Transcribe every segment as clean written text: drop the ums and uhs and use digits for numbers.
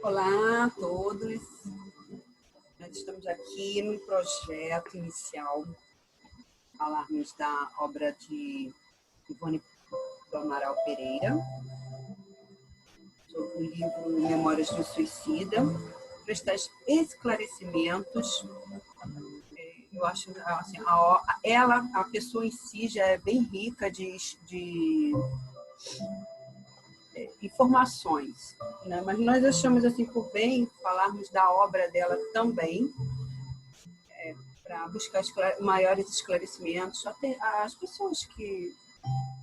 Olá a todos. Nós estamos aqui no projeto inicial, falarmos da obra de Ivone do Amaral Pereira, sobre o livro Memórias de um Suicida, prestar esclarecimentos. Eu acho assim, a pessoa em si já é bem rica de informações, né? Mas nós achamos assim por bem falarmos da obra dela também, para buscar maiores esclarecimentos, até as pessoas que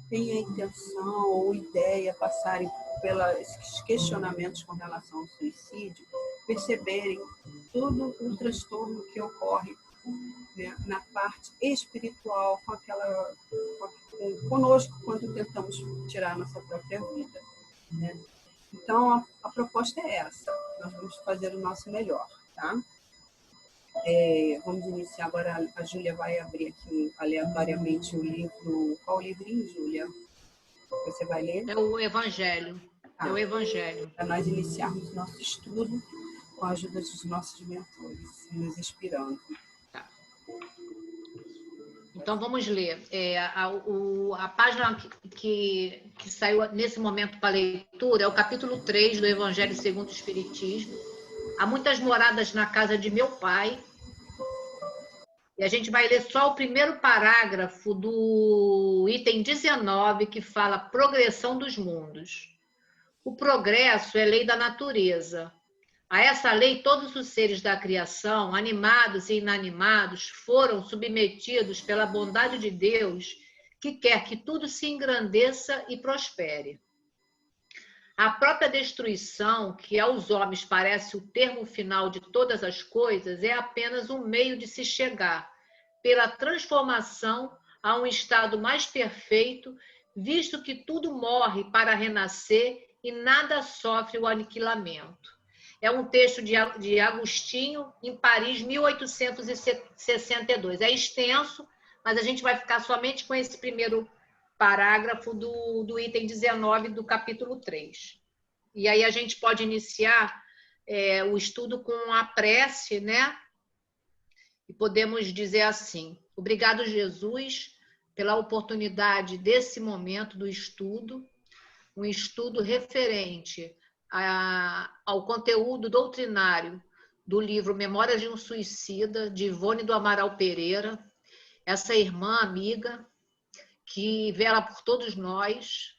têm a intenção ou ideia passarem pelos questionamentos com relação ao suicídio, perceberem todo o transtorno que ocorre, né, na parte espiritual conosco quando tentamos tirar a nossa própria vida, né? Então, a proposta é essa. Nós vamos fazer o nosso melhor, tá? Vamos iniciar agora. A Júlia vai abrir aqui aleatoriamente o livro. Qual livrinho, Júlia? Você vai ler? É o Evangelho. É o Evangelho. Para nós iniciarmos nosso estudo com a ajuda dos nossos mentores, nos inspirando. Tá. Então, vamos ler. A página que saiu nesse momento para leitura é o capítulo 3 do Evangelho segundo o Espiritismo. Há muitas moradas na casa de meu pai. E a gente vai ler só o primeiro parágrafo do item 19, que fala progressão dos mundos. O progresso é lei da natureza. A essa lei, todos os seres da criação, animados e inanimados, foram submetidos pela bondade de Deus, que quer que tudo se engrandeça e prospere. A própria destruição, que aos homens parece o termo final de todas as coisas, é apenas um meio de se chegar, pela transformação, a um estado mais perfeito, visto que tudo morre para renascer e nada sofre o aniquilamento. É um texto de Agostinho, em Paris, 1862. É extenso, mas a gente vai ficar somente com esse primeiro parágrafo do item 19 do capítulo 3. E aí a gente pode iniciar o estudo com a prece, né? E podemos dizer assim: obrigado, Jesus, pela oportunidade desse momento do estudo, um estudo referente ao conteúdo doutrinário do livro Memórias de um Suicida, de Ivone do Amaral Pereira, essa irmã amiga que vela por todos nós,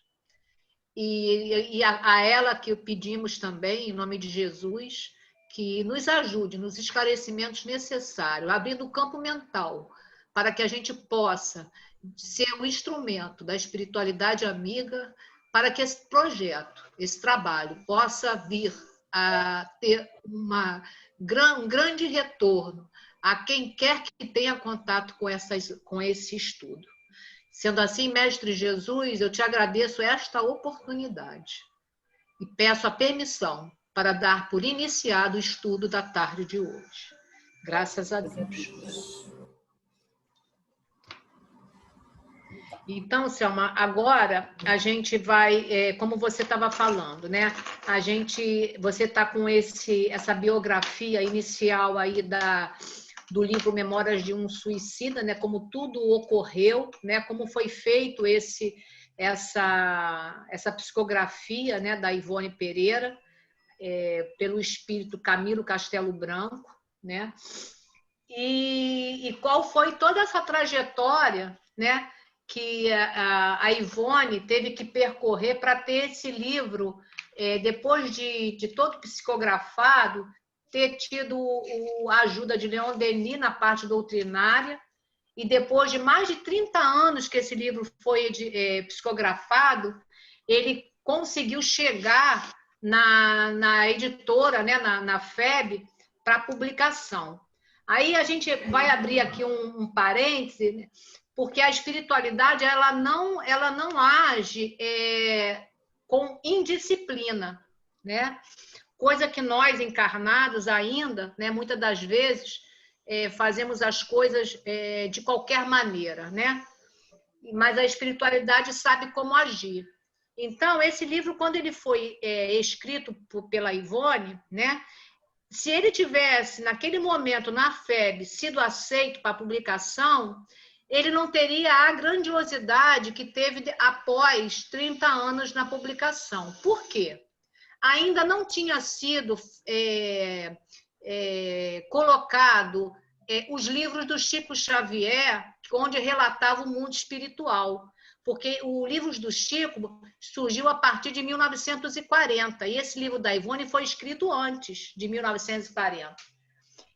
e a ela que pedimos também, em nome de Jesus, que nos ajude nos esclarecimentos necessários, abrindo o campo mental, para que a gente possa ser um instrumento da espiritualidade amiga, para que esse projeto, esse trabalho, possa vir a ter um grande retorno a quem quer que tenha contato com esse estudo. Sendo assim, Mestre Jesus, eu te agradeço esta oportunidade e peço a permissão para dar por iniciado o estudo da tarde de hoje. Graças a Deus. Então, Selma, agora a gente vai, como você estava falando, né? Você está com essa biografia inicial aí do livro Memórias de um Suicida, né? Como tudo ocorreu, né? Como foi feito essa psicografia, né? Da Ivone Pereira, pelo espírito Camilo Castelo Branco, né? E qual foi toda essa trajetória, né? Que a Ivone teve que percorrer para ter esse livro, depois de todo psicografado, ter tido a ajuda de Leon Denis na parte doutrinária, e depois de mais de 30 anos que esse livro foi psicografado, ele conseguiu chegar na editora, né, na FEB, para publicação. Aí a gente vai abrir aqui um parêntese, né, porque a espiritualidade ela não age com indisciplina, né? Coisa que nós encarnados ainda, né, muitas das vezes fazemos as coisas de qualquer maneira, né? Mas a espiritualidade sabe como agir. Então, esse livro, quando ele foi escrito pela Ivone, né, se ele tivesse, naquele momento, na FEB, sido aceito para publicação, ele não teria a grandiosidade que teve após 30 anos na publicação. Por quê? Ainda não tinha sido colocado os livros do Chico Xavier, onde relatava o mundo espiritual. Porque o livro do Chico surgiu a partir de 1940, e esse livro da Ivone foi escrito antes de 1940.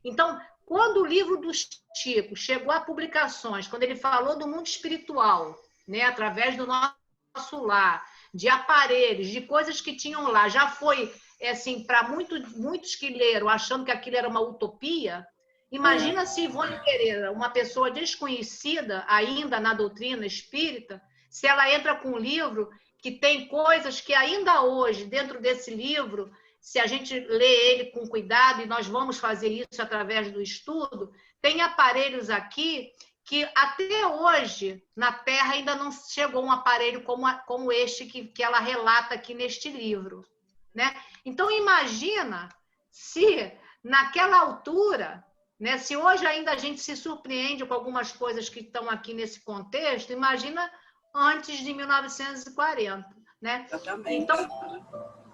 Então, quando o livro do Chico chegou a publicações, quando ele falou do mundo espiritual, né, através do nosso lar, de aparelhos, de coisas que tinham lá, já foi assim, para muitos que leram, achando que aquilo era uma utopia. Imagina se Ivone Pereira, uma pessoa desconhecida ainda na doutrina espírita, se ela entra com um livro que tem coisas que ainda hoje, dentro desse livro, se a gente lê ele com cuidado, e nós vamos fazer isso através do estudo, tem aparelhos aqui que até hoje, na Terra, ainda não chegou um aparelho como este que ela relata aqui neste livro, né? Então, imagina se naquela altura, né, se hoje ainda a gente se surpreende com algumas coisas que estão aqui nesse contexto, imagina antes de 1940, né? Exatamente. Então,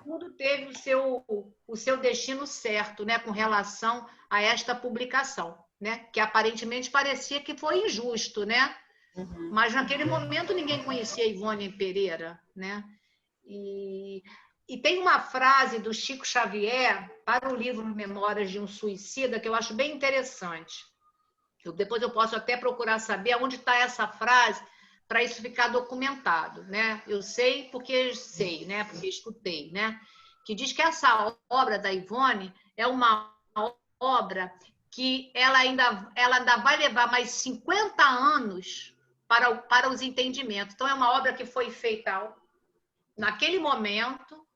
tudo teve o seu destino certo, né, com relação a esta publicação, né, que aparentemente parecia que foi injusto, né? Uhum. Mas naquele momento ninguém conhecia Ivone Pereira, né? E tem uma frase do Chico Xavier para o livro Memórias de um Suicida que eu acho bem interessante. Depois eu posso até procurar saber onde está essa frase, para isso ficar documentado, né? Eu sei, né? Porque escutei, né? Que diz que essa obra da Ivone é uma obra que ela ainda vai levar mais 50 anos para os entendimentos. Então, é uma obra que foi feita naquele momento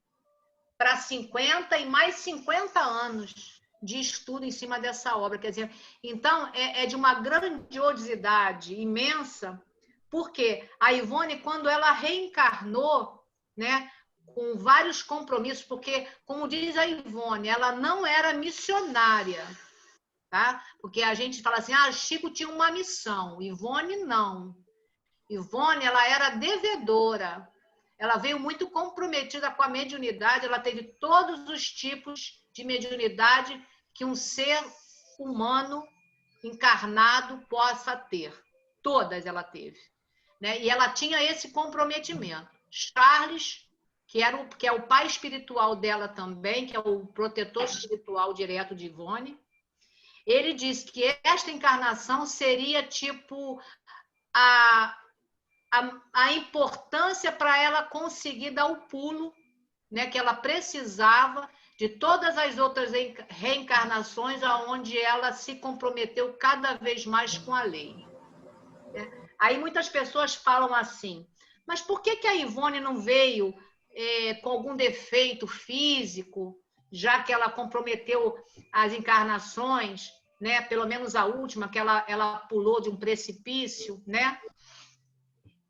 para 50 e mais 50 anos de estudo em cima dessa obra. Quer dizer, então, é de uma grandiosidade imensa, porque a Ivone, quando ela reencarnou, né, com vários compromissos, porque, como diz a Ivone, ela não era missionária, tá? Porque a gente fala assim, Chico tinha uma missão, Ivone não. Ivone, ela era devedora, ela veio muito comprometida com a mediunidade, ela teve todos os tipos de mediunidade que um ser humano encarnado possa ter. Todas ela teve, né? E ela tinha esse comprometimento. Charles, que é o pai espiritual dela também, que é o protetor espiritual direto de Ivone, ele disse que esta encarnação seria tipo a importância para ela conseguir dar o pulo, né, que ela precisava de todas as outras reencarnações onde ela se comprometeu cada vez mais com a lei. Aí muitas pessoas falam assim, mas por que a Ivone não veio com algum defeito físico, já que ela comprometeu as encarnações, né, pelo menos a última, que ela pulou de um precipício, né?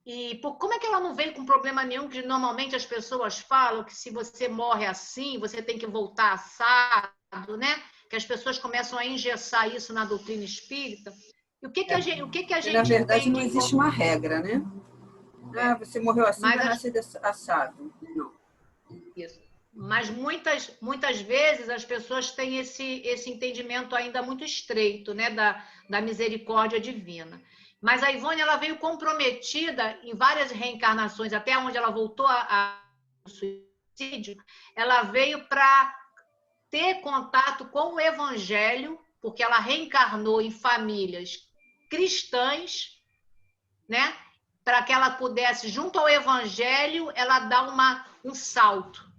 E como é que ela não veio com problema nenhum, que normalmente as pessoas falam que se você morre assim, você tem que voltar assado, né? Que as pessoas começam a engessar isso na doutrina espírita. E o que a gente na verdade, entende? não existe uma regra, né? Você morreu assim, vai nascer assado. Não. Isso. Mas muitas vezes as pessoas têm esse entendimento ainda muito estreito, né, da misericórdia divina. Mas a Ivone, ela veio comprometida em várias reencarnações, até onde ela voltou ao suicídio, ela veio para ter contato com o Evangelho, porque ela reencarnou em famílias cristãs, né? Para que ela pudesse, junto ao Evangelho, ela dar um salto.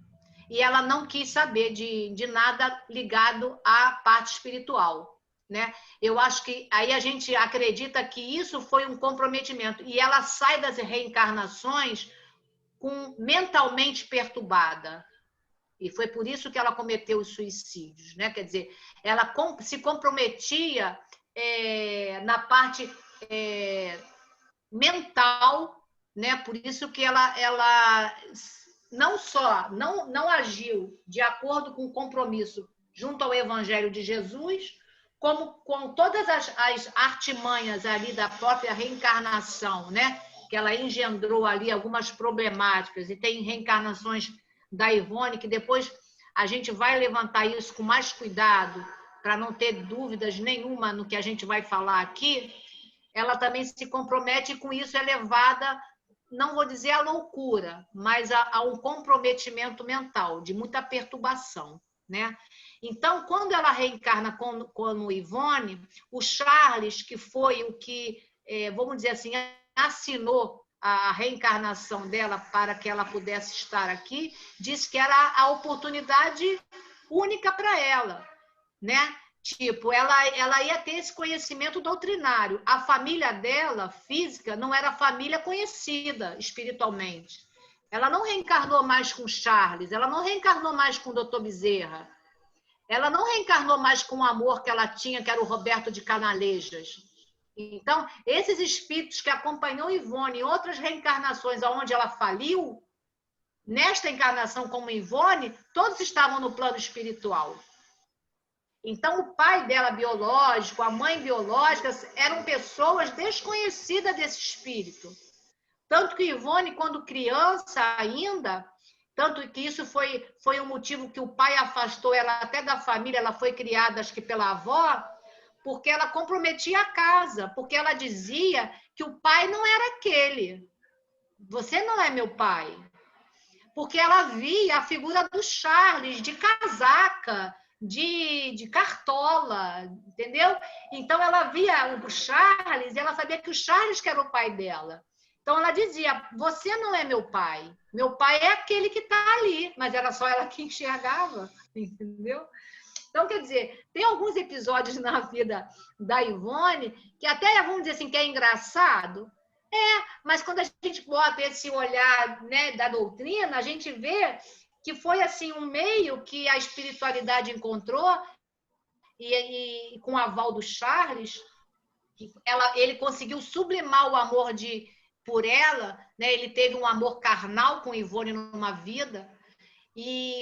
E ela não quis saber de nada ligado à parte espiritual, né? Eu acho que aí a gente acredita que isso foi um comprometimento. E ela sai das reencarnações mentalmente perturbada. E foi por isso que ela cometeu os suicídios, né? Quer dizer, ela se comprometia na parte mental, né? Por isso que ela não só não agiu de acordo com o compromisso junto ao Evangelho de Jesus, como com todas as artimanhas ali da própria reencarnação, né? Que ela engendrou ali algumas problemáticas, e tem reencarnações da Ivone, que depois a gente vai levantar isso com mais cuidado, para não ter dúvidas nenhuma no que a gente vai falar aqui. Ela também se compromete e com isso é levada, não vou dizer a loucura, mas a um comprometimento mental, de muita perturbação, né? Então, quando ela reencarna como Ivone, o Charles, que foi o que, vamos dizer assim, assinou a reencarnação dela para que ela pudesse estar aqui, disse que era a oportunidade única para ela, né? Tipo, ela ia ter esse conhecimento doutrinário. A família dela, física, não era família conhecida espiritualmente. Ela não reencarnou mais com Charles, ela não reencarnou mais com o Dr. Bezerra, ela não reencarnou mais com o amor que ela tinha, que era o Roberto de Canalejas. Então, esses espíritos que acompanhou Ivone em outras reencarnações onde ela faliu, nesta encarnação como Ivone, todos estavam no plano espiritual. Então, o pai dela biológico, a mãe biológica, eram pessoas desconhecidas desse espírito. Tanto que Ivone, quando criança ainda, tanto que isso foi um motivo que o pai afastou ela até da família, ela foi criada, acho que pela avó, porque ela comprometia a casa, porque ela dizia que o pai não era aquele. Você não é meu pai. Porque ela via a figura do Charles de casaca, de cartola, entendeu? Então, ela via o Charles e ela sabia que o Charles que era o pai dela. Então, ela dizia, você não é meu pai é aquele que está ali, mas era só ela que enxergava, entendeu? Então, quer dizer, tem alguns episódios na vida da Ivone que até, vamos dizer assim, que é engraçado, mas quando a gente bota esse olhar, né, da doutrina, a gente vê que foi assim um meio que a espiritualidade encontrou e com o aval do Charles, ele conseguiu sublimar o amor por ela, né? Ele teve um amor carnal com Ivone numa vida,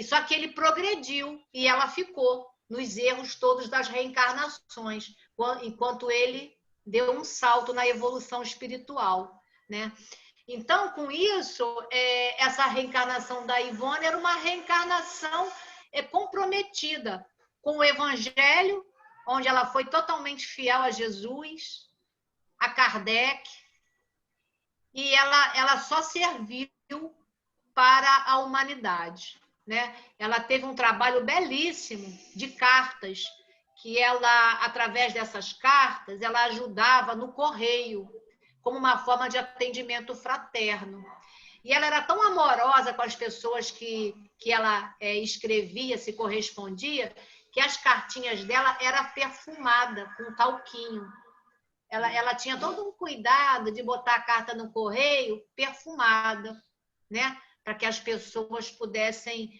só que ele progrediu e ela ficou nos erros todos das reencarnações, enquanto ele deu um salto na evolução espiritual, né? Então, com isso, essa reencarnação da Ivone era uma reencarnação comprometida com o Evangelho, onde ela foi totalmente fiel a Jesus, a Kardec, e ela só serviu para a humanidade, né? Ela teve um trabalho belíssimo de cartas, que ela, através dessas cartas, ela ajudava no correio, como uma forma de atendimento fraterno. E ela era tão amorosa com as pessoas que ela escrevia, se correspondia, que as cartinhas dela eram perfumadas com talquinho. Ela tinha todo um cuidado de botar a carta no correio perfumada, né? Para que as pessoas pudessem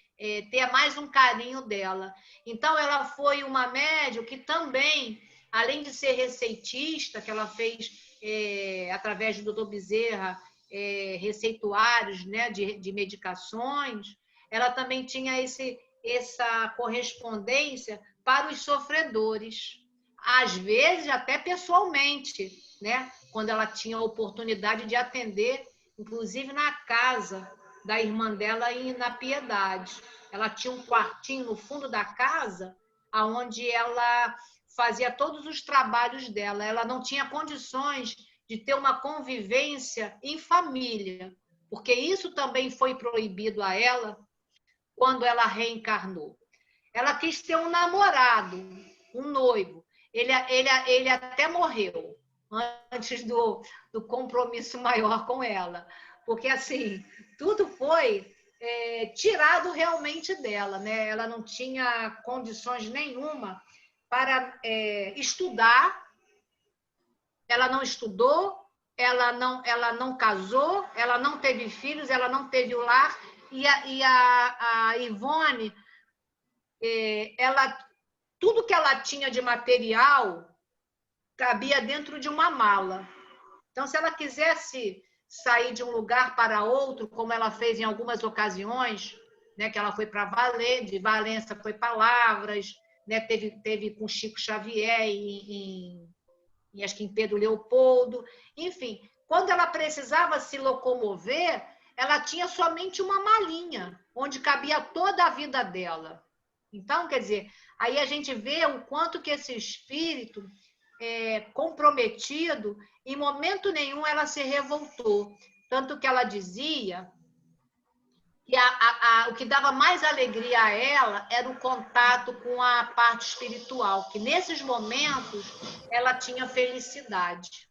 ter mais um carinho dela. Então, ela foi uma médium que também, além de ser receitista, que ela fez através do Dr. Bezerra, receituários, né, de medicações, ela também tinha essa correspondência para os sofredores, às vezes até pessoalmente, né, quando ela tinha a oportunidade de atender, inclusive na casa da irmã dela e na Piedade. Ela tinha um quartinho no fundo da casa, onde ela fazia todos os trabalhos dela. Ela não tinha condições de ter uma convivência em família, porque isso também foi proibido a ela quando ela reencarnou. Ela quis ter um namorado, um noivo. Ele até morreu antes do compromisso maior com ela, porque assim, tudo foi tirado realmente dela, né? Ela não tinha condições nenhuma para estudar, ela não estudou, ela não casou, ela não teve filhos, ela não teve o lar, e a Ivone, tudo que ela tinha de material cabia dentro de uma mala. Então, se ela quisesse sair de um lugar para outro, como ela fez em algumas ocasiões, né, que ela foi para de Valença foi para Lavras, né, teve com Chico Xavier acho que em Pedro Leopoldo, enfim, quando ela precisava se locomover, ela tinha somente uma malinha, onde cabia toda a vida dela. Então, quer dizer, aí a gente vê o quanto que esse espírito comprometido, em momento nenhum ela se revoltou. Tanto que ela dizia que o que dava mais alegria a ela era o contato com a parte espiritual, que nesses momentos ela tinha felicidade,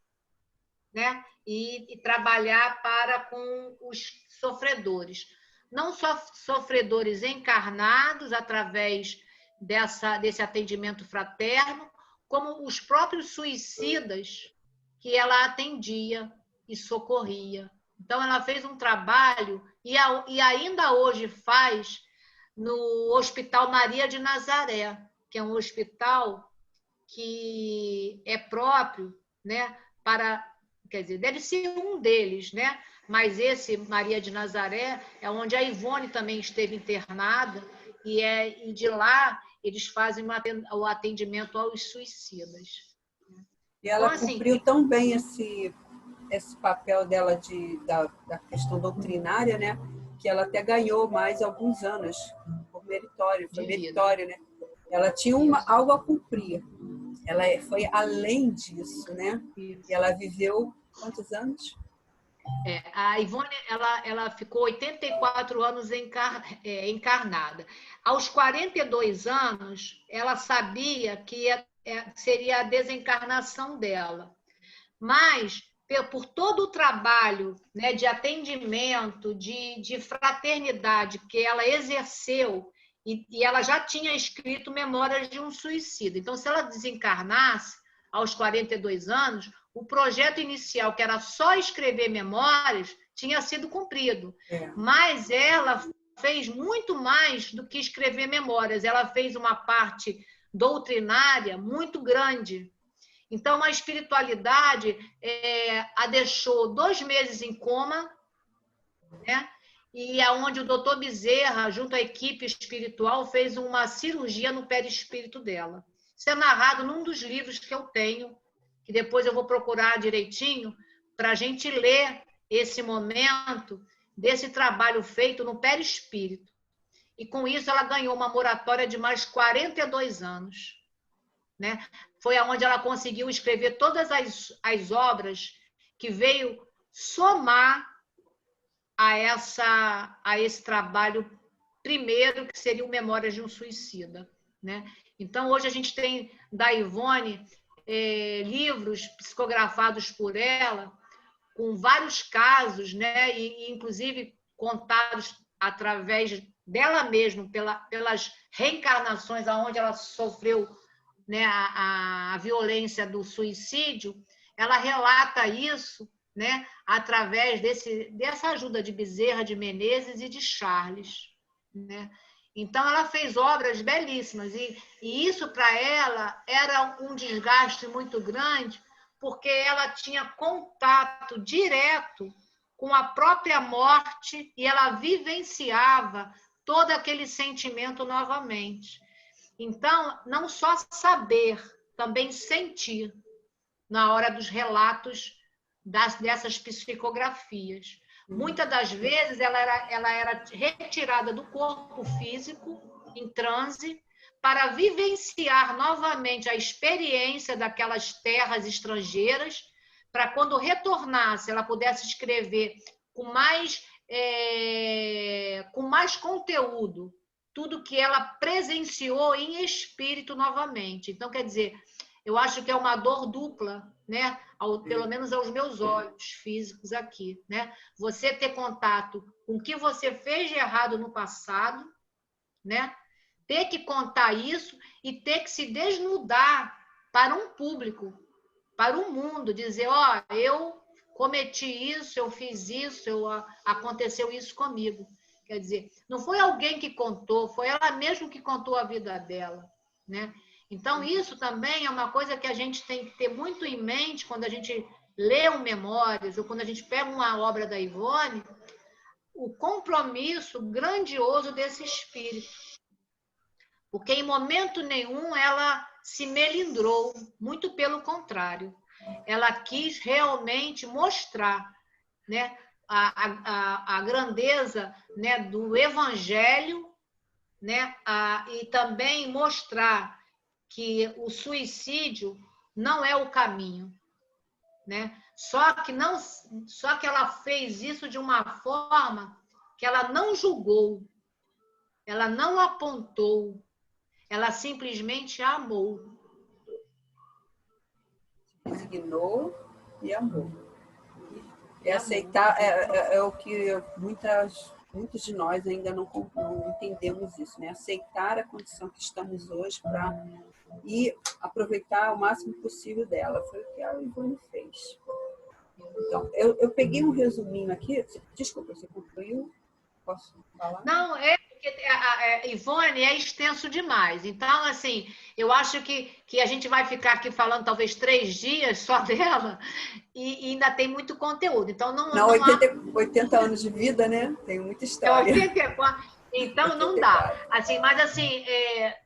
né? E trabalhar para com os sofredores. Não só sofredores encarnados através desse atendimento fraterno, como os próprios suicidas que ela atendia e socorria. Então, ela fez um trabalho, e ainda hoje faz, no Hospital Maria de Nazaré, que é um hospital que é próprio, né, para, quer dizer, deve ser um deles, né? Mas esse Maria de Nazaré é onde a Ivone também esteve internada, e de lá eles fazem o atendimento aos suicidas. E ela então, cumpriu assim, tão bem esse papel dela da questão doutrinária, né? Que ela até ganhou mais alguns anos por meritório, foi meritório, né? Ela tinha algo a cumprir. Ela foi além disso, né? Isso. E ela viveu quantos anos? A Ivone, ela ficou 84 anos encarnada. Aos 42 anos, ela sabia que seria a desencarnação dela. Mas, por todo o trabalho, né, de atendimento, de fraternidade que ela exerceu, e ela já tinha escrito Memórias de um Suicida. Então, se ela desencarnasse aos 42 anos, o projeto inicial, que era só escrever memórias, tinha sido cumprido. Mas ela fez muito mais do que escrever memórias. Ela fez uma parte doutrinária muito grande. Então, a espiritualidade a deixou 2 meses em coma, né? E é onde o doutor Bezerra, junto à equipe espiritual, fez uma cirurgia no perispírito dela. Isso é narrado num dos livros que eu tenho, que depois eu vou procurar direitinho, para a gente ler esse momento desse trabalho feito no perispírito. E com isso ela ganhou uma moratória de mais 42 anos. Né? Foi aonde ela conseguiu escrever todas as obras que veio somar a esse trabalho primeiro, que seria o Memórias de um Suicida. Né? Então, hoje a gente tem da Ivone livros psicografados por ela, com vários casos, né? E inclusive contados através dela mesma, pelas reencarnações onde ela sofreu, né, a violência do suicídio. Ela relata isso, né, através dessa ajuda de Bezerra de Menezes e de Charles. Né? Então, ela fez obras belíssimas, e isso para ela era um desgaste muito grande, porque ela tinha contato direto com a própria morte e ela vivenciava todo aquele sentimento novamente. Então, não só saber, também sentir na hora dos relatos dessas psicografias. Muitas das vezes ela era retirada do corpo físico, em transe, para vivenciar novamente a experiência daquelas terras estrangeiras, para quando retornasse, ela pudesse escrever com mais conteúdo tudo que ela presenciou em espírito novamente. Então, quer dizer, eu acho que é uma dor dupla, né? Pelo menos aos meus olhos físicos aqui, né? Você ter contato com o que você fez de errado no passado, né? Ter que contar isso e ter que se desnudar para um público, para o mundo, dizer, ó, eu cometi isso, eu fiz isso, aconteceu isso comigo. Quer dizer, não foi alguém que contou, foi ela mesma que contou a vida dela, né? Então, isso também é uma coisa que a gente tem que ter muito em mente quando a gente lê o Memórias, ou quando a gente pega uma obra da Ivone, o compromisso grandioso desse espírito. Porque em momento nenhum ela se melindrou, muito pelo contrário. Ela quis realmente mostrar, né, a grandeza, né, do Evangelho, né, e também mostrar que o suicídio não é o caminho, né? Só que ela fez isso de uma forma que ela não julgou, ela não apontou, ela simplesmente amou. Resignou e amou. E aceitar é o que muitos de nós ainda não entendemos isso, né? Aceitar a condição que estamos hoje e aproveitar o máximo possível dela. Foi o que a Ivone fez. Então, eu peguei um resuminho aqui. Desculpa, você concluiu? Posso falar? Não, porque a Ivone é extenso demais. Então, assim, eu acho que a gente vai ficar aqui falando talvez 3 dias só dela e ainda tem muito conteúdo. Então, não 80 anos de vida, né? Tem muita história. 84. Então, 84. Não dá. Assim, mas, assim,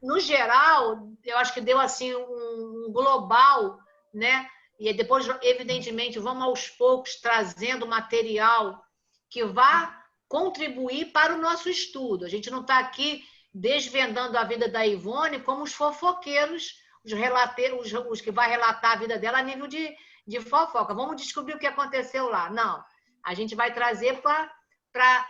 no geral, eu acho que deu assim um global, né? E depois, evidentemente, vamos aos poucos trazendo material que vá contribuir para o nosso estudo. A gente não está aqui desvendando a vida da Ivone como os fofoqueiros, os relateiros, os que vai relatar a vida dela a nível de fofoca. Vamos descobrir o que aconteceu lá. Não. A gente vai trazer para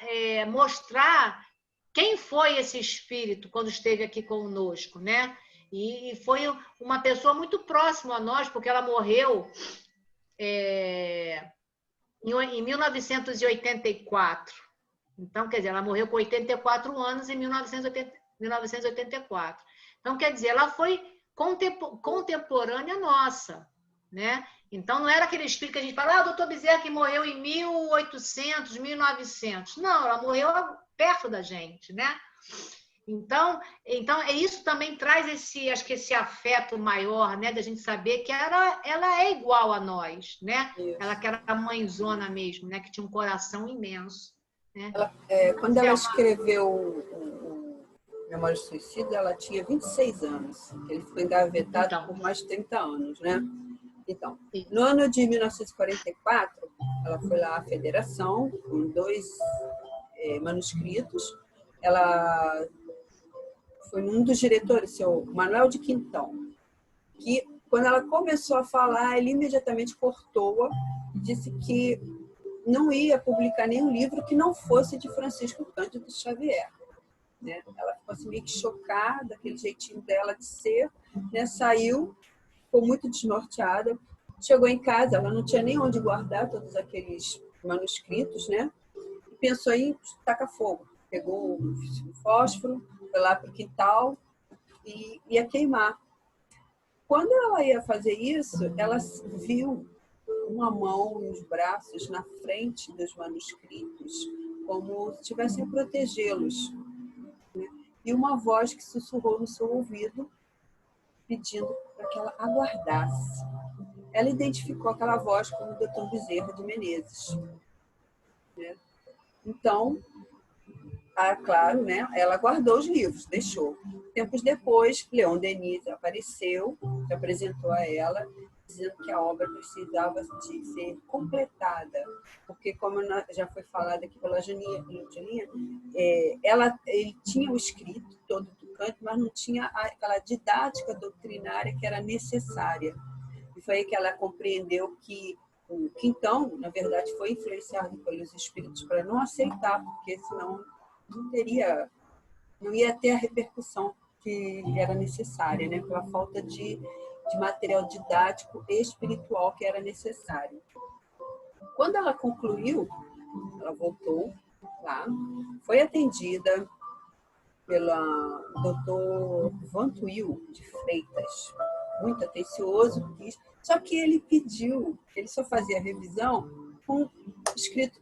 mostrar quem foi esse espírito quando esteve aqui conosco, né? E foi uma pessoa muito próxima a nós, porque ela morreu em 1984. Então, quer dizer, ela morreu com 84 anos em 1984. Então, quer dizer, ela foi contemporânea nossa, né? Então, não era aquele espírito que a gente fala, o doutor Bezerra que morreu em 1800, 1900. Não, ela morreu perto da gente, né? Então isso também traz acho que esse afeto maior, né? Da gente saber que ela é igual a nós, né? Isso. Ela que era a mãezona mesmo, né? Que tinha um coração imenso. Né? Quando ela escreveu o Memórias do Suicídio, ela tinha 26 anos. Ele ficou engavetado por mais de 30 anos, né? Então, no ano de 1944, ela foi lá à Federação com 2 manuscritos. Ela foi um dos diretores, seu Manuel de Quintão, que quando ela começou a falar, ele imediatamente cortou-a e disse que não ia publicar nenhum livro que não fosse de Francisco Cândido Xavier. Né? Ela ficou assim, meio que chocada, aquele jeitinho dela de ser, né? Saiu, ficou muito desnorteada, chegou em casa, ela não tinha nem onde guardar todos aqueles manuscritos, né? E pensou em tacar fogo. Pegou o fósforo, foi lá para o quintal e ia queimar. Quando ela ia fazer isso, ela viu uma mão e os braços na frente dos manuscritos, como se estivessem a protegê-los. Né? E uma voz que sussurrou no seu ouvido, pedindo para que ela aguardasse. Ela identificou aquela voz como o Dr. Bezerra de Menezes. Né? Então, claro, né? Ela guardou os livros, deixou. Tempos depois, Leon Denis apareceu, se apresentou a ela, dizendo que a obra precisava de ser completada, porque, como já foi falado aqui pela Janinha, ele tinha o escrito todo tocante, mas não tinha aquela didática doutrinária que era necessária. E foi aí que ela compreendeu que o Quintão, na verdade, foi influenciado pelos espíritos para não aceitar, porque senão não ia ter a repercussão que era necessária, né? Pela falta de material didático e espiritual que era necessário. Quando ela concluiu, ela voltou lá, foi atendida pelo Dr. Vantuil de Freitas, muito atencioso, só que ele só fazia revisão com escrito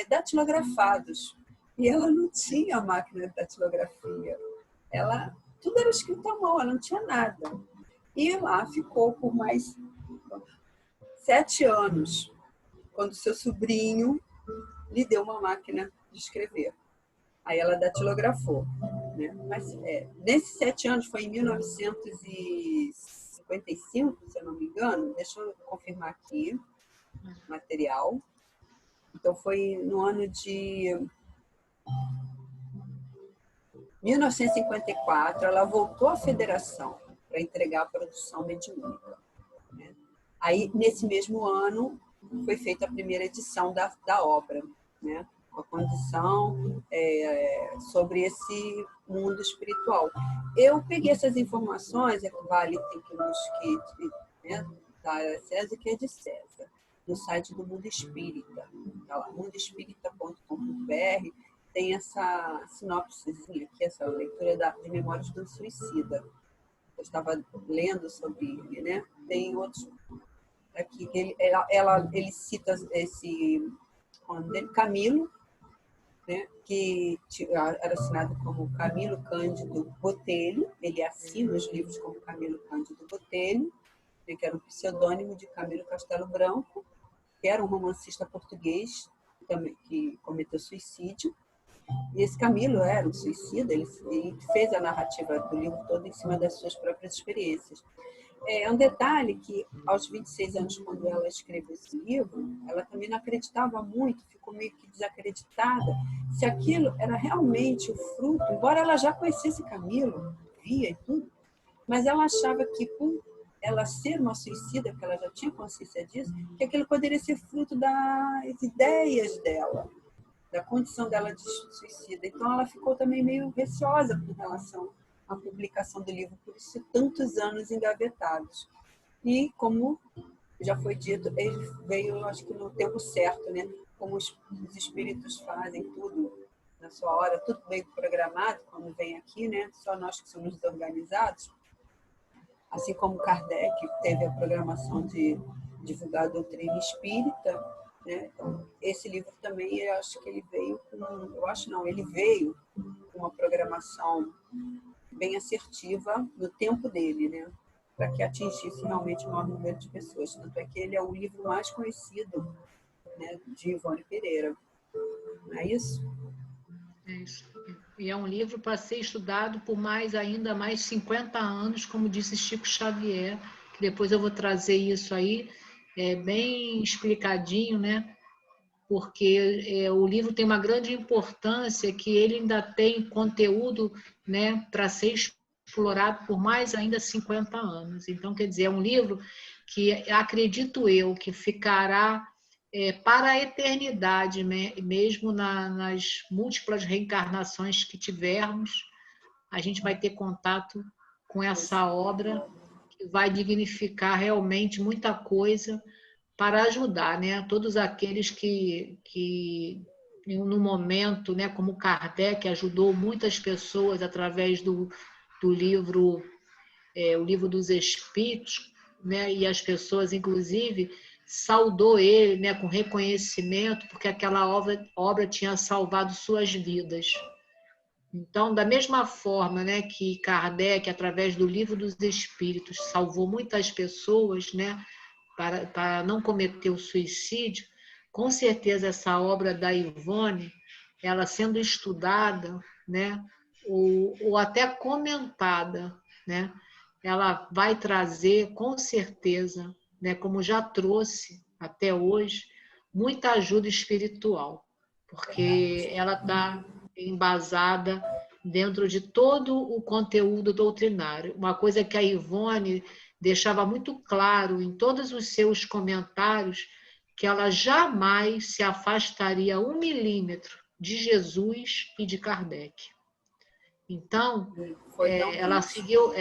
datilografados, e ela não tinha máquina de datilografia, tudo era escrito à mão, ela não tinha nada. E lá ficou por mais 7 anos, quando seu sobrinho lhe deu uma máquina de escrever. Aí ela datilografou, né? Mas nesses 7 anos, foi em 1955, se eu não me engano, deixa eu confirmar aqui o material. Então, foi no ano de 1954, ela voltou à federação para entregar a produção mediúnica, né? Aí, nesse mesmo ano, foi feita a primeira edição da obra, né? A condição sobre esse mundo espiritual. Eu peguei essas informações, vale tem que buscar, né, da César, que é de César, no site do Mundo Espírita. Tá lá, mundoespírita.com.br, tem essa sinopsezinha aqui, essa leitura de Memórias do Suicida. Eu estava lendo sobre ele, né? Tem outros aqui que ele cita esse Camilo, né, que era assinado como Camilo Cândido Botelho. Ele assina os livros como Camilo Cândido Botelho, que era um pseudônimo de Camilo Castelo Branco, que era um romancista português também, que cometeu suicídio. E esse Camilo era um suicida, ele fez a narrativa do livro todo em cima das suas próprias experiências. É um detalhe que, aos 26 anos, quando ela escreveu esse livro, ela também não acreditava muito, ficou meio que desacreditada se aquilo era realmente o fruto, embora ela já conhecesse Camilo, via e tudo, mas ela achava que, por ela ser uma suicida, porque ela já tinha consciência disso, que aquilo poderia ser fruto das ideias dela, da condição dela de suicida. Então, ela ficou também meio receosa com relação à publicação do livro, por isso tantos anos engavetados. E, como já foi dito, ele veio, acho que no tempo certo, né? Como os espíritos fazem tudo na sua hora, tudo meio programado, quando vem aqui, né? Só nós que somos desorganizados. Assim como Kardec teve a programação de divulgar a doutrina espírita, né? Então, esse livro também, eu acho que ele veio ele veio com uma programação bem assertiva no tempo dele, né? Para que atingisse realmente o maior número de pessoas. Tanto é que ele é o livro mais conhecido, né, de Ivone Pereira. Não é isso? É isso. E é um livro para ser estudado por ainda mais 50 anos, como disse Chico Xavier, que depois eu vou trazer isso aí, bem explicadinho, né? Porque o livro tem uma grande importância, que ele ainda tem conteúdo, né, para ser explorado por mais ainda 50 anos. Então, quer dizer, é um livro que, acredito eu, que ficará para a eternidade, mesmo nas múltiplas reencarnações que tivermos, a gente vai ter contato com essa obra que vai dignificar realmente muita coisa para ajudar, né, todos aqueles que no momento, né, como Kardec ajudou muitas pessoas através do livro, o Livro dos Espíritos, né, e as pessoas, inclusive, saudou ele, né, com reconhecimento, porque aquela obra tinha salvado suas vidas. Então, da mesma forma, né, que Kardec, através do Livro dos Espíritos, salvou muitas pessoas, né, para não cometer o suicídio, com certeza essa obra da Ivone, ela sendo estudada, né, ou até comentada, né, ela vai trazer, com certeza, né, como já trouxe até hoje, muita ajuda espiritual, porque ela está embasada dentro de todo o conteúdo doutrinário. Uma coisa que a Ivone deixava muito claro em todos os seus comentários, que ela jamais se afastaria 1 milímetro de Jesus e de Kardec. Então, ela seguiu,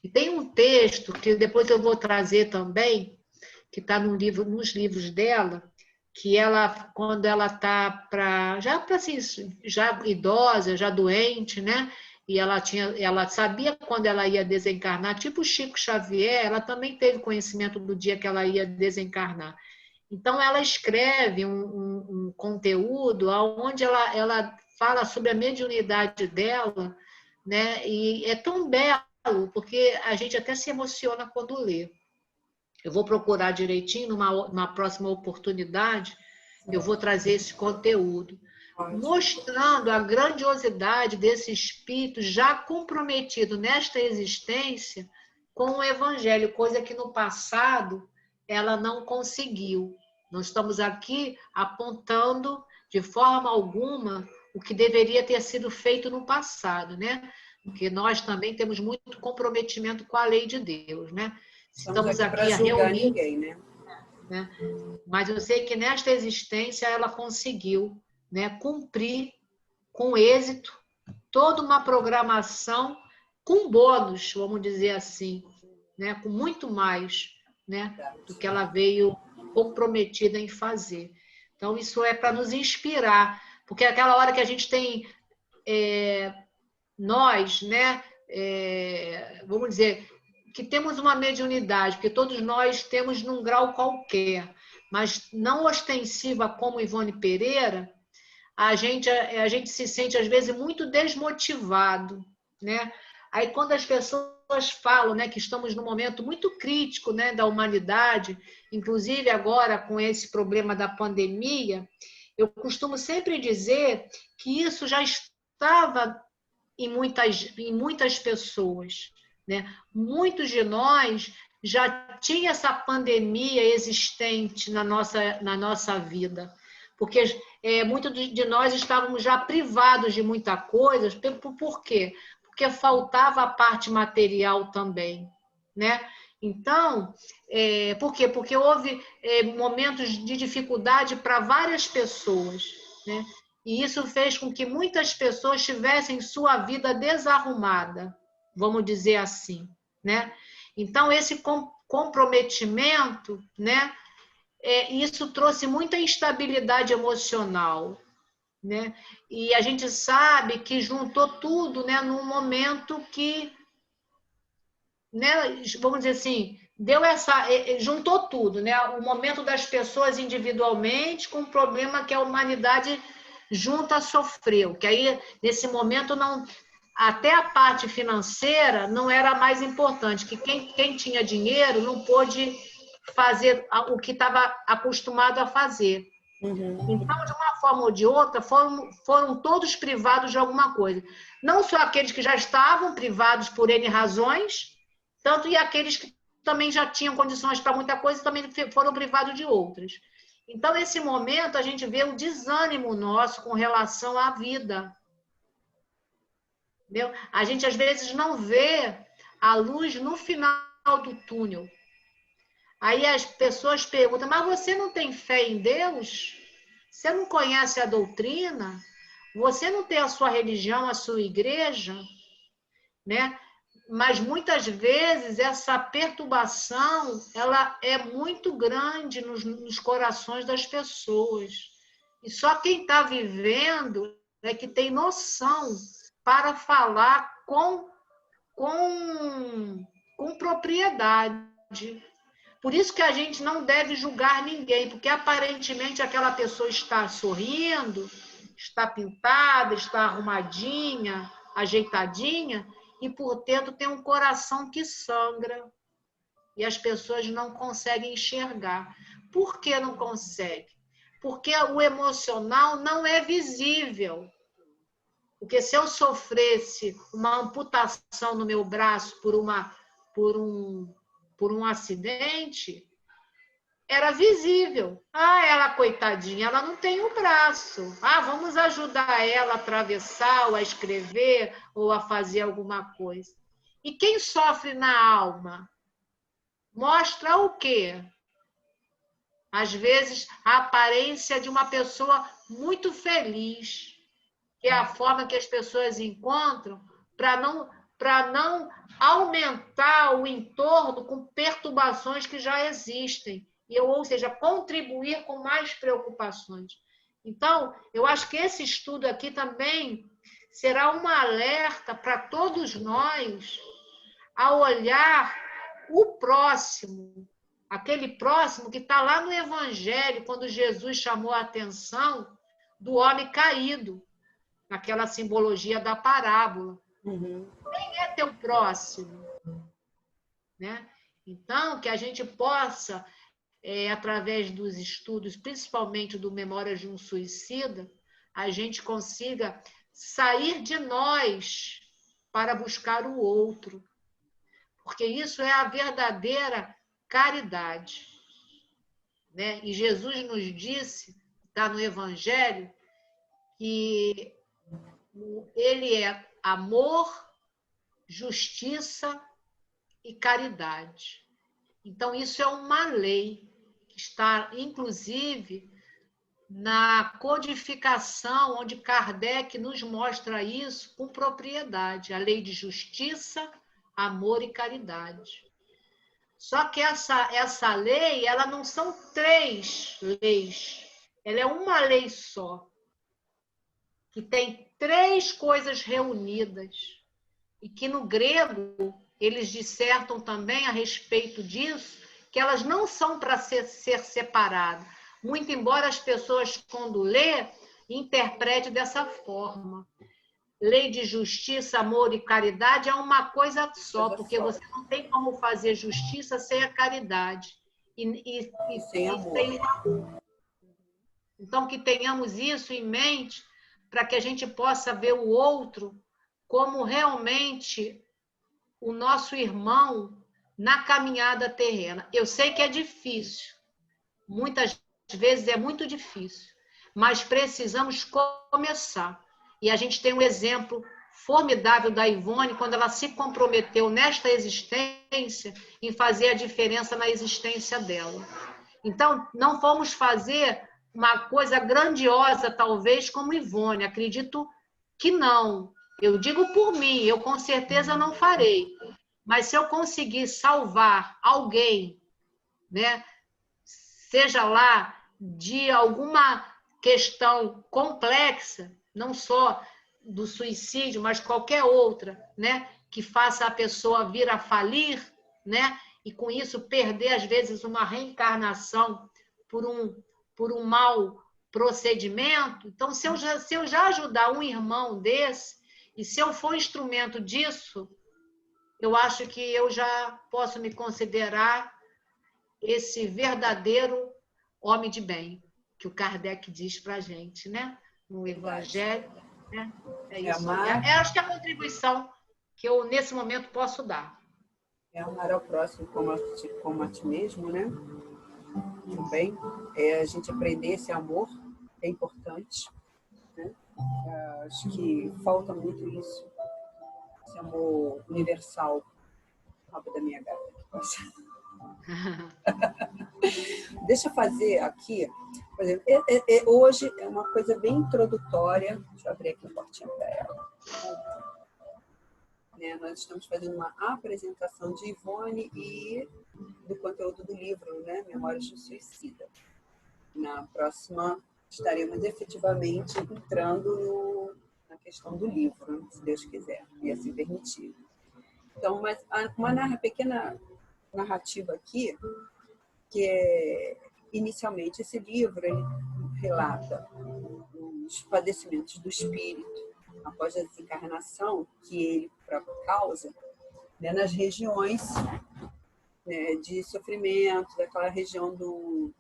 e tem um texto que depois eu vou trazer também, que está nos livros dela, que ela, quando ela está já idosa, já doente, né? E ela sabia quando ela ia desencarnar, tipo Chico Xavier, ela também teve conhecimento do dia que ela ia desencarnar. Então, ela escreve um conteúdo onde ela fala sobre a mediunidade dela, né? E é tão belo, porque a gente até se emociona quando lê. Eu vou procurar direitinho, numa próxima oportunidade, eu vou trazer esse conteúdo, mostrando a grandiosidade desse espírito já comprometido nesta existência com o Evangelho, coisa que no passado ela não conseguiu. Nós estamos aqui apontando de forma alguma o que deveria ter sido feito no passado, né? Porque nós também temos muito comprometimento com a lei de Deus, né? Estamos aqui para julgar ninguém, né? Mas eu sei que nesta existência ela conseguiu, né, cumprir com êxito toda uma programação com bônus, vamos dizer assim, né, com muito mais, né, do que ela veio comprometida em fazer. Então, isso é para nos inspirar, porque aquela hora que a gente tem nós, né, vamos dizer, que temos uma mediunidade, porque todos nós temos num grau qualquer, mas não ostensiva como Ivone Pereira, a gente se sente, às vezes, muito desmotivado, né? Aí, quando as pessoas falam, né, que estamos num momento muito crítico, né, da humanidade, inclusive agora com esse problema da pandemia, eu costumo sempre dizer que isso já estava em muitas pessoas, né? Muitos de nós já tinha essa pandemia existente na nossa vida, porque muitos de nós estávamos já privados de muita coisa. Por quê? Porque faltava a parte material também, né? Então, por quê? Porque houve momentos de dificuldade para várias pessoas, né? E isso fez com que muitas pessoas tivessem sua vida desarrumada, vamos dizer assim, né? Então, esse comprometimento, né? Isso trouxe muita instabilidade emocional, né? E a gente sabe que juntou tudo, né, num momento que, né, vamos dizer assim, juntou tudo, né? O momento das pessoas individualmente com o problema que a humanidade junta sofreu, que aí nesse momento não, até a parte financeira não era mais importante, que quem tinha dinheiro não pôde fazer o que estava acostumado a fazer. Então, de uma forma ou de outra, foram todos privados de alguma coisa. Não só aqueles que já estavam privados por N razões, tanto e aqueles que também já tinham condições para muita coisa também foram privados de outras. Então, nesse momento, a gente vê o desânimo nosso com relação à vida. Entendeu? A gente, às vezes, não vê a luz no final do túnel. Aí as pessoas perguntam, mas você não tem fé em Deus? Você não conhece a doutrina? Você não tem a sua religião, a sua igreja? Né? Mas muitas vezes essa perturbação ela é muito grande nos corações das pessoas. E só quem está vivendo é que tem noção para falar com propriedade. Por isso que a gente não deve julgar ninguém, porque aparentemente aquela pessoa está sorrindo, está pintada, está arrumadinha, ajeitadinha, e por dentro tem um coração que sangra. E as pessoas não conseguem enxergar. Por que não conseguem? Porque o emocional não é visível. Porque se eu sofresse uma amputação no meu braço por um acidente, era visível. Ah, ela, coitadinha, ela não tem o braço. Ah, vamos ajudar ela a atravessar, ou a escrever, ou a fazer alguma coisa. E quem sofre na alma? Mostra o quê? Às vezes, a aparência de uma pessoa muito feliz, que é a forma que as pessoas encontram para não aumentar o entorno com perturbações que já existem, ou seja, contribuir com mais preocupações. Então, eu acho que esse estudo aqui também será um alerta para todos nós a olhar o próximo, aquele próximo que está lá no Evangelho, quando Jesus chamou a atenção do homem caído, naquela simbologia da parábola. Quem é teu próximo? Né? Então, que a gente possa, através dos estudos, principalmente do Memórias de um Suicida, a gente consiga sair de nós para buscar o outro. Porque isso é a verdadeira caridade. Né? E Jesus nos disse, está no Evangelho, que ele é amor, justiça e caridade. Então, isso é uma lei que está, inclusive, na codificação, onde Kardec nos mostra isso com propriedade, a lei de justiça, amor e caridade. Só que essa lei, ela não são 3 leis, ela é uma lei só, que tem 3 coisas reunidas, e que no grego eles dissertam também a respeito disso, que elas não são para ser separadas, muito embora as pessoas, quando lê, interpretem dessa forma. Lei de justiça, amor e caridade é uma coisa só, porque você não tem como fazer justiça sem a caridade. E sem amor. Então, que tenhamos isso em mente para que a gente possa ver o outro como realmente o nosso irmão na caminhada terrena. Eu sei que é difícil, muitas vezes é muito difícil, mas precisamos começar. E a gente tem um exemplo formidável da Ivone, quando ela se comprometeu nesta existência em fazer a diferença na existência dela. Então, não vamos fazer uma coisa grandiosa, talvez, como Ivone. Acredito que não. Eu digo por mim, eu com certeza não farei. Mas se eu conseguir salvar alguém, né, seja lá de alguma questão complexa, não só do suicídio, mas qualquer outra, né, que faça a pessoa vir a falir, né, e com isso perder, às vezes, uma reencarnação por um mau procedimento. Então, se eu já ajudar um irmão desse, e se eu for instrumento disso, eu acho que eu já posso me considerar esse verdadeiro homem de bem, que o Kardec diz para a gente, né? No Evangelho. Né? É isso. Acho que é a contribuição que eu, nesse momento, posso dar. É amar ao próximo como a ti mesmo, né? Também. A gente aprender esse amor é importante. Né? Acho que falta muito isso. Esse amor universal. Rabo da minha gata. Deixa eu fazer aqui, por exemplo, hoje é uma coisa bem introdutória. Deixa eu abrir aqui um portinho para ela. Né, nós estamos fazendo uma apresentação de Ivone e do conteúdo do livro, né, Memórias de um Suicida. Na próxima, estaremos efetivamente entrando na questão do livro, se Deus quiser, e assim permitir. Então, mas uma pequena narrativa aqui, que é, inicialmente, esse livro ele relata os padecimentos do espírito após a desencarnação que ele próprio causa, né, nas regiões, né, de sofrimento, daquela região dos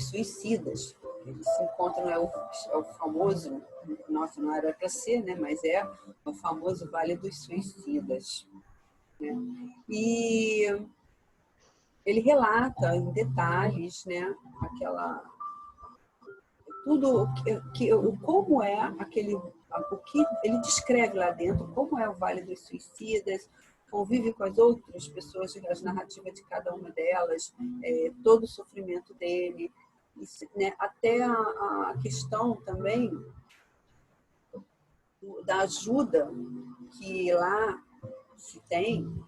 suicidas. Ele se encontra, é o famoso, nossa, não era para ser, né, mas é o famoso Vale dos Suicidas. Né? E ele relata em detalhes, né, tudo como é aquele, o que ele descreve lá dentro, como é o Vale dos Suicidas, convive com as outras pessoas, as narrativas de cada uma delas, todo o sofrimento dele, né, até a questão também da ajuda que lá se tem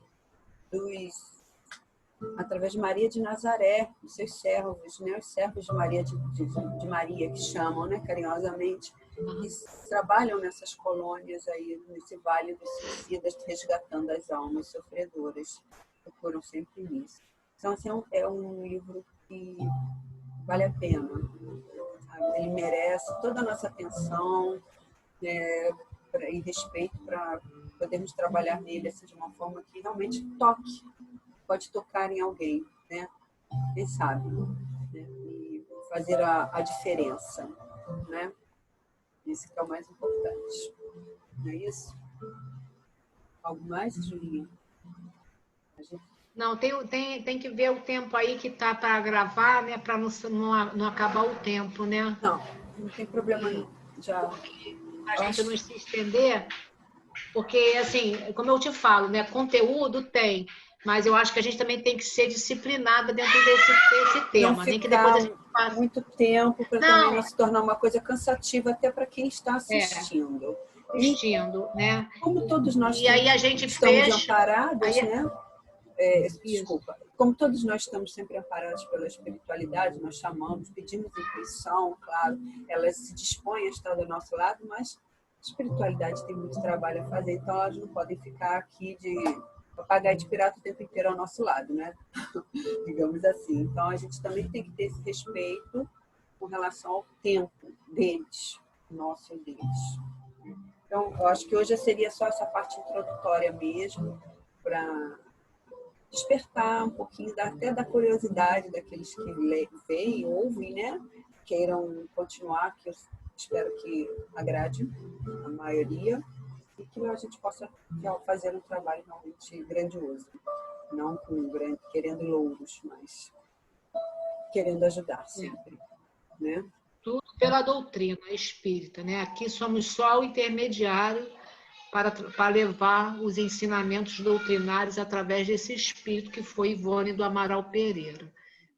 através de Maria de Nazaré, os seus servos, né? Os servos de Maria, de Maria, que chamam, né, carinhosamente, que trabalham nessas colônias aí, nesse Vale dos Suicidas, resgatando as almas sofredoras, procuram sempre nisso. Então, assim, é um livro que vale a pena. Sabe? Ele merece toda a nossa atenção, e respeito para podermos trabalhar nele assim, de uma forma que realmente toque pode tocar em alguém, né? Quem sabe, né? E fazer a diferença, né? Isso que é o mais importante. Não é isso? Algo mais, Julinha? Não, tem que ver o tempo aí que tá para gravar, né? Para não acabar o tempo, né? Não tem problema não. Já. A gente não se estender, porque, assim, como eu te falo, né? Conteúdo tem, mas eu acho que a gente também tem que ser disciplinada dentro desse Não tema. Nem que depois a ficar gente faça. muito tempo para também Não, não se tornar uma coisa cansativa até para quem está é, assistindo. E assistindo, né? como todos nós E aí a gente estamos fez. amparadas, Aí, né? isso. Desculpa, como todos nós estamos sempre amparados pela espiritualidade, nós chamamos, pedimos intuição, claro, ela se dispõe a estar do nosso lado, mas a espiritualidade tem muito trabalho a fazer, então elas não podem ficar aqui de papagaio de pirata o tempo inteiro ao nosso lado, né? Digamos assim. Então a gente também tem que ter esse respeito com relação ao tempo deles, nosso e deles. Então, eu acho que hoje seria só essa parte introdutória mesmo, para despertar um pouquinho até da curiosidade daqueles que veem, ouvem, né? Queiram continuar, que eu espero que agrade a maioria, e que a gente possa fazer um trabalho realmente grandioso. Não com querendo louros, mas querendo ajudar sempre, né? Tudo pela doutrina espírita, né? Aqui somos só o intermediário para levar os ensinamentos doutrinários através desse espírito que foi Ivone do Amaral Pereira.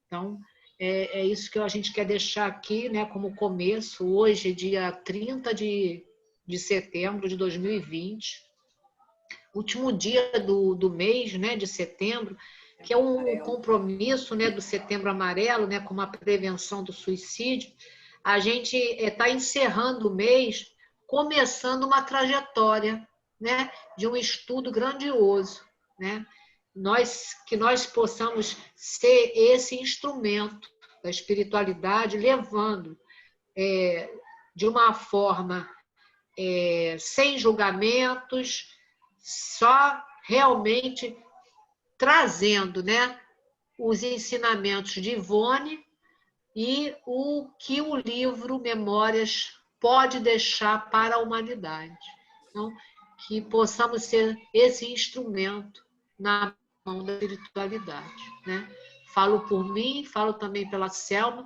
Então, é isso que a gente quer deixar aqui, né, como começo, hoje, dia 30 de setembro de 2020, último dia do mês, né, de setembro, que é um compromisso, né, do Setembro Amarelo, né, com a prevenção do suicídio. A gente está encerrando o mês, começando uma trajetória, né, de um estudo grandioso, né? Que nós possamos ser esse instrumento da espiritualidade, levando de uma forma sem julgamentos, só realmente trazendo, né, os ensinamentos de Ivone e o que o livro Memórias pode deixar para a humanidade. Então, que possamos ser esse instrumento na mão da espiritualidade, né? Falo por mim, falo também pela Selma,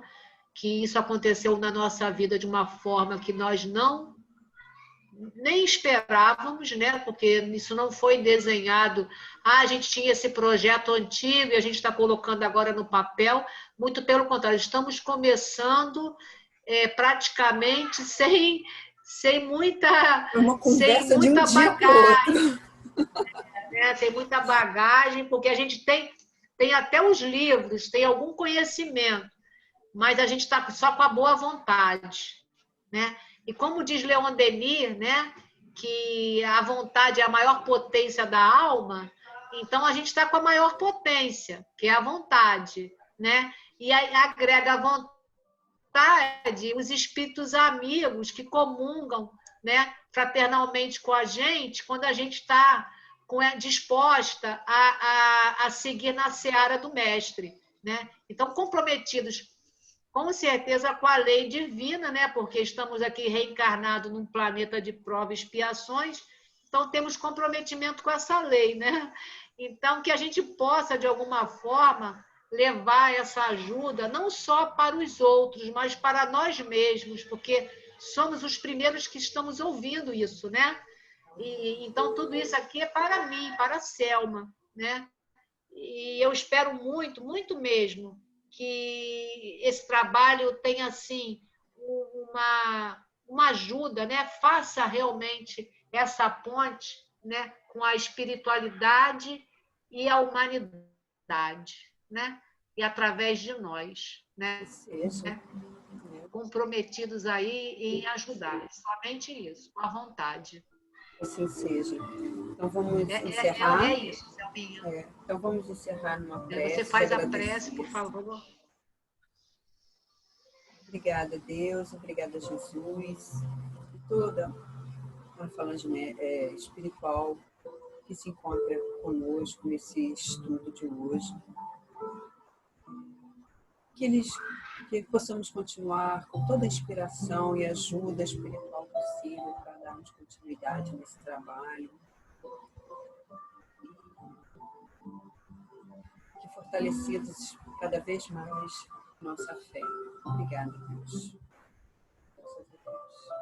que isso aconteceu na nossa vida de uma forma que nós nem esperávamos, né? Porque isso não foi desenhado. A gente tinha esse projeto antigo e a gente está colocando agora no papel. Muito pelo contrário, estamos começando praticamente sem muita, uma sem conversa de um muita dia para o bagagem, outro. né? Tem muita bagagem, porque a gente tem até os livros, tem algum conhecimento, mas a gente está só com a boa vontade, né? E como diz Leon Denis, né, que a vontade é a maior potência da alma, então a gente está com a maior potência, que é a vontade, né? E aí agrega a vontade os espíritos amigos que comungam, né, fraternalmente com a gente, quando a gente está disposta a seguir na seara do mestre, né? Então, comprometidos com certeza com a lei divina, né? Porque estamos aqui reencarnados num planeta de provas e expiações, então temos comprometimento com essa lei, né? Então, que a gente possa, de alguma forma, levar essa ajuda não só para os outros, mas para nós mesmos, porque somos os primeiros que estamos ouvindo isso, né? E, então, tudo isso aqui é para mim, para a Selma, né? E eu espero muito, muito mesmo, que esse trabalho tenha assim uma ajuda, né? Faça realmente essa ponte, né, com a espiritualidade e a humanidade, né? E através de nós, né? Seja. Comprometidos aí em ajudar. Somente isso, com a vontade. Assim seja. Então vamos encerrar. Isso, Selminha. Então vamos encerrar numa Você prece de faz a prece, por agradecimento. favor. Obrigada, Deus. Obrigada, Jesus. E toda uma falange espiritual que se encontra conosco nesse estudo de hoje. Que possamos continuar com toda a inspiração e ajuda espiritual possível para darmos continuidade nesse trabalho. Que fortalecidos cada vez mais nossa fé. Obrigada, Deus. Graças a Deus.